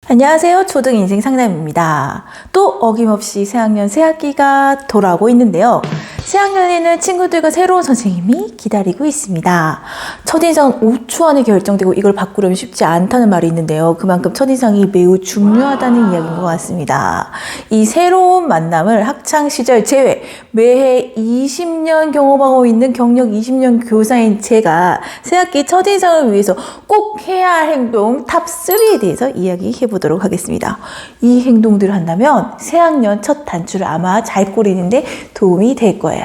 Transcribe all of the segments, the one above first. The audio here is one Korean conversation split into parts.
안녕하세요. 초등인생 상담입니다. 또 어김없이 새학년 새학기가 돌아오고 있는데요. 새학년에는 친구들과 새로운 선생님이 기다리고 있습니다. 첫인상 5초 안에 결정되고 이걸 바꾸려면 쉽지 않다는 말이 있는데요. 그만큼 첫인상이 매우 중요하다는 이야기인 것 같습니다. 이 새로운 만남을 학창시절 제외 매해 20년 경험하고 있는 경력 20년 교사인 제가 새학기 첫인상을 위해서 꼭 해야 할 행동 탑3에 대해서 이야기해 보도록 하겠습니다. 이 행동들을 한다면 새학년 첫 단추를 아마 잘 꼬리는데 도움이 될 거예요.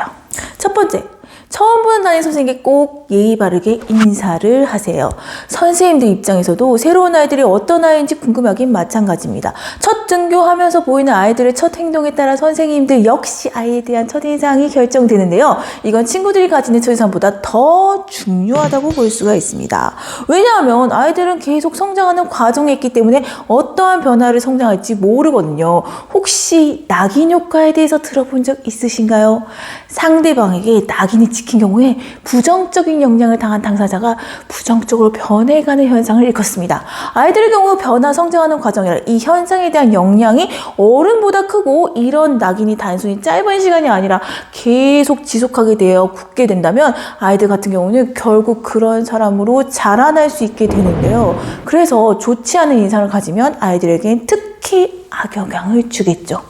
첫 번째, 처음 보는 담임 선생님께 꼭 예의 바르게 인사를 하세요. 선생님들 입장에서도 새로운 아이들이 어떤 아이인지 궁금하긴 마찬가지입니다. 첫 등교하면서 보이는 아이들의 첫 행동에 따라 선생님들 역시 아이에 대한 첫인상이 결정되는데요. 이건 친구들이 가지는 첫인상보다 더 중요하다고 볼 수가 있습니다. 왜냐하면 아이들은 계속 성장하는 과정에 있기 때문에 어떠한 변화를 성장할지 모르거든요. 혹시 낙인 효과에 대해서 들어본 적 있으신가요? 상대방에게 낙인이 찍힌 경우에 부정적인 영향을 당한 당사자가 부정적으로 변해가는 현상을 일컫습니다. 아이들의 경우 변화, 성장하는 과정이라 이 현상에 대한 영향이 어른보다 크고 이런 낙인이 단순히 짧은 시간이 아니라 계속 지속하게 되어 굳게 된다면 아이들 같은 경우는 결국 그런 사람으로 자라날 수 있게 되는데요. 그래서 좋지 않은 인상을 가지면 아이들에겐 특히 악영향을 주겠죠.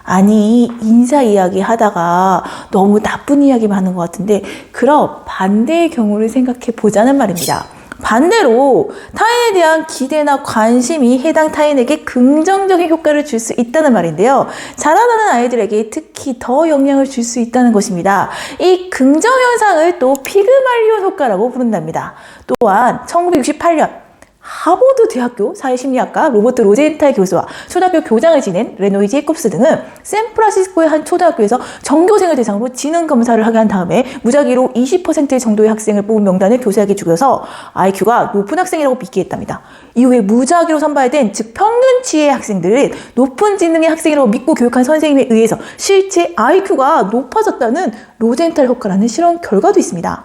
아니, 인사 이야기 하다가 너무 나쁜 이야기만 하는 것 같은데 그럼 반대의 경우를 생각해 보자는 말입니다. 반대로 타인에 대한 기대나 관심이 해당 타인에게 긍정적인 효과를 줄 수 있다는 말인데요. 자라나는 아이들에게 특히 더 영향을 줄 수 있다는 것입니다. 이 긍정현상을 또 피그말리온 효과라고 부른답니다. 또한 1968년 하버드 대학교 사회심리학과 로버트 로젠탈 교수와 초등학교 교장을 지낸 레노이 제이콥스 등은 샌프란시스코의 한 초등학교에서 전교생을 대상으로 지능 검사를 하게 한 다음에 무작위로 20% 정도의 학생을 뽑은 명단을 교사에게 주고서 IQ가 높은 학생이라고 믿게 했답니다. 이후에 무작위로 선발된 즉 평균치의 학생들은 높은 지능의 학생이라고 믿고 교육한 선생님에 의해서 실제 IQ가 높아졌다는 로젠탈 효과라는 실험 결과도 있습니다.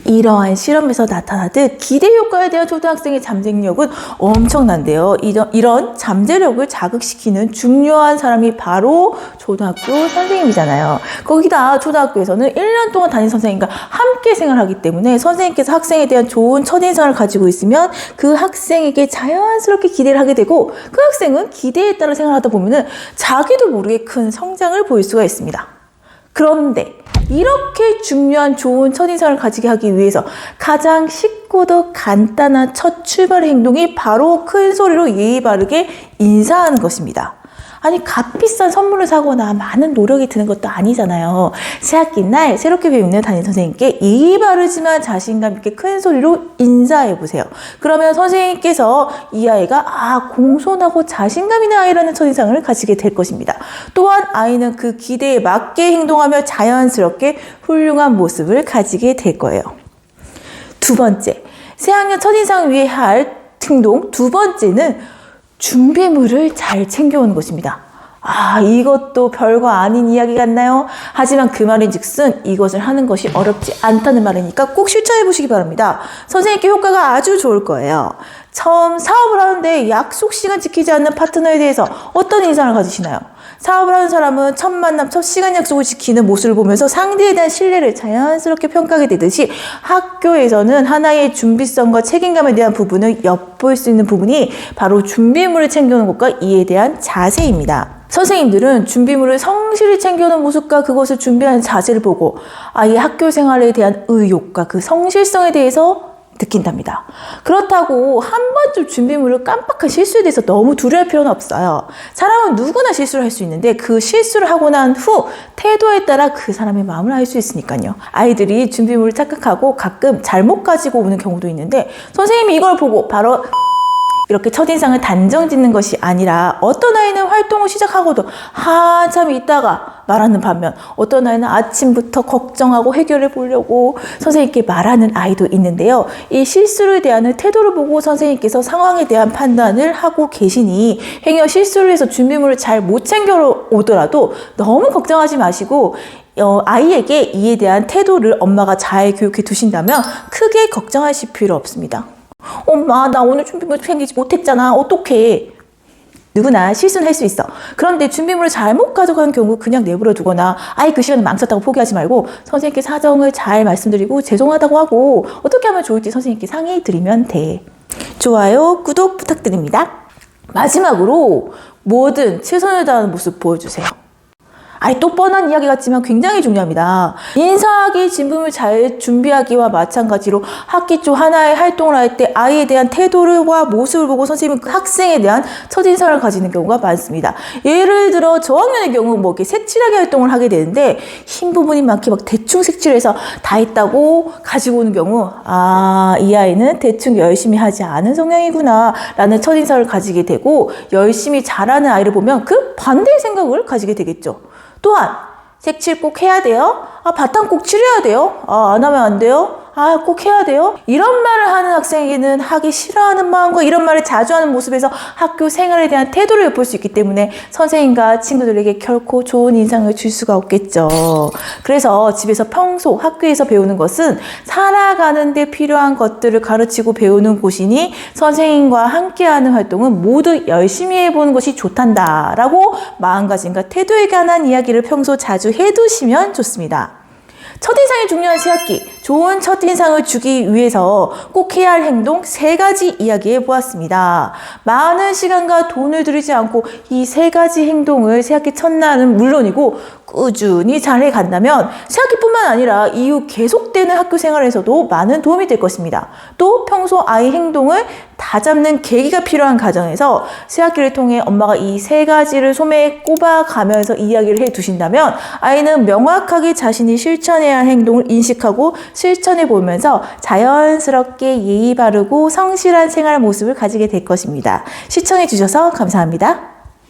이러한 실험에서 나타나듯 기대 효과에 대한 초등학생의 잠재력은 엄청난데요. 이런 잠재력을 자극시키는 중요한 사람이 바로 초등학교 선생님이잖아요. 거기다 초등학교에서는 1년 동안 담임 선생님과 함께 생활하기 때문에 선생님께서 학생에 대한 좋은 첫인상을 가지고 있으면 그 학생에게 자연스럽게 기대를 하게 되고 그 학생은 기대에 따라 생활하다 보면 자기도 모르게 큰 성장을 보일 수가 있습니다. 그런데 이렇게 중요한 좋은 첫인상을 가지게 하기 위해서 가장 쉽고도 간단한 첫 출발 행동이 바로 큰 소리로 예의 바르게 인사하는 것입니다. 아니, 값비싼 선물을 사거나 많은 노력이 드는 것도 아니잖아요. 새학기 날 새롭게 배우는 담임 선생님께 예의 바르지만 자신감 있게 큰 소리로 인사해 보세요. 그러면 선생님께서 이 아이가 공손하고 자신감 있는 아이라는 첫인상을 가지게 될 것입니다. 또한 아이는 그 기대에 맞게 행동하며 자연스럽게 훌륭한 모습을 가지게 될 거예요. 두 번째, 새학년 첫인상 위에 할 행동 두 번째는 준비물을 잘 챙겨오는 것입니다. 이것도 별거 아닌 이야기 같나요? 하지만 그 말인즉슨 이것을 하는 것이 어렵지 않다는 말이니까 꼭 실천해 보시기 바랍니다. 선생님께 효과가 아주 좋을 거예요. 처음 사업을 하는데 약속 시간 지키지 않는 파트너에 대해서 어떤 인상을 가지시나요? 사업을 하는 사람은 첫 만남, 첫 시간 약속을 지키는 모습을 보면서 상대에 대한 신뢰를 자연스럽게 평가하게 되듯이 학교에서는 하나의 준비성과 책임감에 대한 부분을 엿볼 수 있는 부분이 바로 준비물을 챙겨오는 것과 이에 대한 자세입니다. 선생님들은 준비물을 성실히 챙겨오는 모습과 그것을 준비하는 자세를 보고 아이의 학교 생활에 대한 의욕과 그 성실성에 대해서 느낀답니다. 그렇다고 한 번쯤 준비물을 깜빡한 실수에 대해서 너무 두려워할 필요는 없어요. 사람은 누구나 실수를 할 수 있는데 그 실수를 하고 난 후 태도에 따라 그 사람의 마음을 알 수 있으니까요. 아이들이 준비물을 착각하고 가끔 잘못 가지고 오는 경우도 있는데 선생님이 이걸 보고 바로 이렇게 첫인상을 단정 짓는 것이 아니라 어떤 아이는 활동을 시작하고도 한참 있다가 말하는 반면 어떤 아이는 아침부터 걱정하고 해결해 보려고 선생님께 말하는 아이도 있는데요. 이 실수를 대하는 태도를 보고 선생님께서 상황에 대한 판단을 하고 계시니 행여 실수를 해서 준비물을 잘 못 챙겨 오더라도 너무 걱정하지 마시고 아이에게 이에 대한 태도를 엄마가 잘 교육해 두신다면 크게 걱정하실 필요 없습니다. 엄마, 나 오늘 준비물 챙기지 못했잖아. 어떡해? 누구나 실수는 할 수 있어. 그런데 준비물을 잘못 가져간 경우 그냥 내버려 두거나 아예 그 시간을 망쳤다고 포기하지 말고 선생님께 사정을 잘 말씀드리고 죄송하다고 하고 어떻게 하면 좋을지 선생님께 상의 드리면 돼. 좋아요, 구독 부탁드립니다. 마지막으로 뭐든 최선을 다하는 모습 보여주세요. 또 뻔한 이야기 같지만 굉장히 중요합니다. 인사하기, 진품을 잘 준비하기와 마찬가지로 학기 초 하나의 활동을 할 때 아이에 대한 태도와 모습을 보고 선생님은 그 학생에 대한 첫인상을 가지는 경우가 많습니다. 예를 들어 저학년의 경우 뭐 이렇게 색칠하기 활동을 하게 되는데 흰 부분이 많게 막 대충 색칠해서 다 했다고 가지고 오는 경우 이 아이는 대충 열심히 하지 않은 성향이구나 라는 첫인상을 가지게 되고 열심히 잘하는 아이를 보면 그 반대의 생각을 가지게 되겠죠. 또한 색칠 꼭 해야 돼요? 바탕 꼭 칠해야 돼요? 안 하면 안 돼요? 꼭 해야 돼요? 이런 말을 하는 학생에게는 하기 싫어하는 마음과 이런 말을 자주 하는 모습에서 학교 생활에 대한 태도를 엿볼 수 있기 때문에 선생님과 친구들에게 결코 좋은 인상을 줄 수가 없겠죠. 그래서 집에서 평소 학교에서 배우는 것은 살아가는 데 필요한 것들을 가르치고 배우는 곳이니 선생님과 함께하는 활동은 모두 열심히 해보는 것이 좋단다라고 마음가짐과 태도에 관한 이야기를 평소 자주 해두시면 좋습니다. 첫인상이 중요한 새학기, 좋은 첫인상을 주기 위해서 꼭 해야 할 행동 3가지 이야기해 보았습니다. 많은 시간과 돈을 들이지 않고 이 3가지 행동을 새학기 첫날은 물론이고 꾸준히 잘해 간다면 새학기뿐만 아니라 이후 계속되는 학교 생활에서도 많은 도움이 될 것입니다. 또 평소 아이 행동을 다잡는 계기가 필요한 가정에서 새학기를 통해 엄마가 이 3가지를 소매에 꼽아가면서 이야기를 해 두신다면 아이는 명확하게 자신이 실천해야 할 행동을 인식하고 실천해 보면서 자연스럽게 예의 바르고 성실한 생활 모습을 가지게 될 것입니다. 시청해 주셔서 감사합니다.